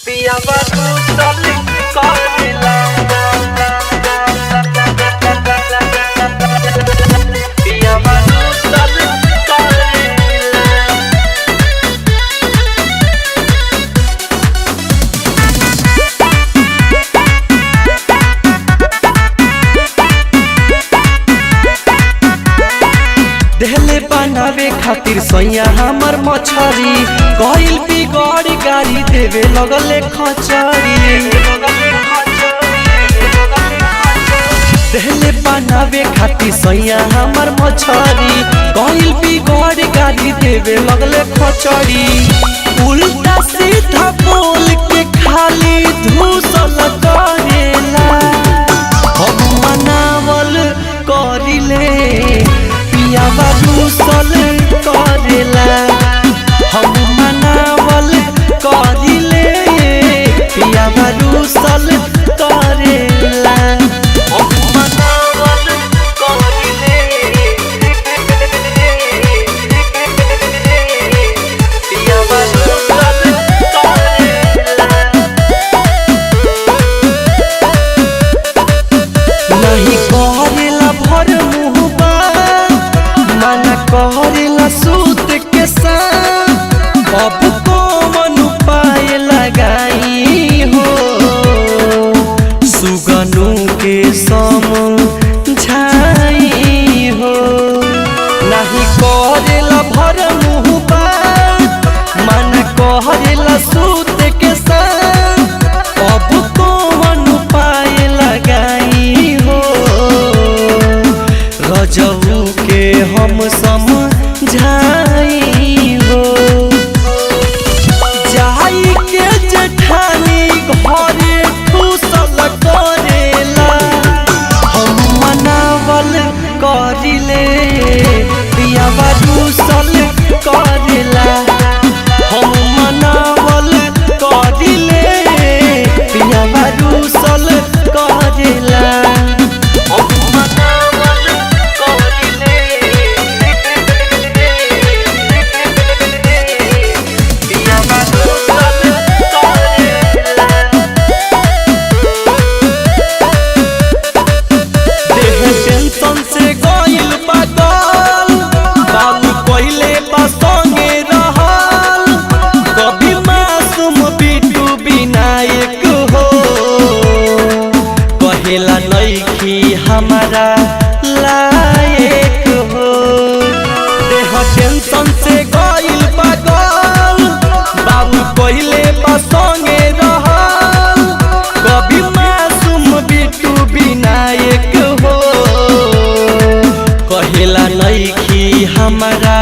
पिया बाबू चल करेला पिया बाबू चल करेला देहले बनावे खातिर सैया हमर मछरी गइल बिगड़ी गाड़ी देवे लगले खचरी। देहले बनावे खातिर सैया हमर मछरी गइल बिगड़ी गाड़ी देवे लगले खचरी। उल्टा सीधा बोल के खाली धूसल करेला हम मनावल करिले पिया बारूसल करेला हम मनावल करिले पिया बारूसल करेला हम मनावल करिले पिया बाबू चल करेला नहीं करेला भर मुहबा मना करेला सूत के साथ अब कौन उपाय लगाई हो सुगनु के समझाई हो। नहीं करेला भर मुहबा मना करेला सूत के साथ अब कौन उपाय लगाई हो रजऊ के हम समझाई हो। जाई के जेठानी घरे ठूसल करेला हम मनावल करिले पिया बारूसल करेला हम मनावल करिले पिया बारूसल करेला हम मनावल करिले पिया बाबू चल करेला देह टेंशन से गइल पागल बाबू पहिले संगे रहल कभी मासूम बिटू विनायक हो कहेला नइखी हमारा लायक हो। देह टेंशन से गइल पागल बाबू पहिले संगे रहल कभी मासूम बिटू विनायक हो कहेला नइखी हमारा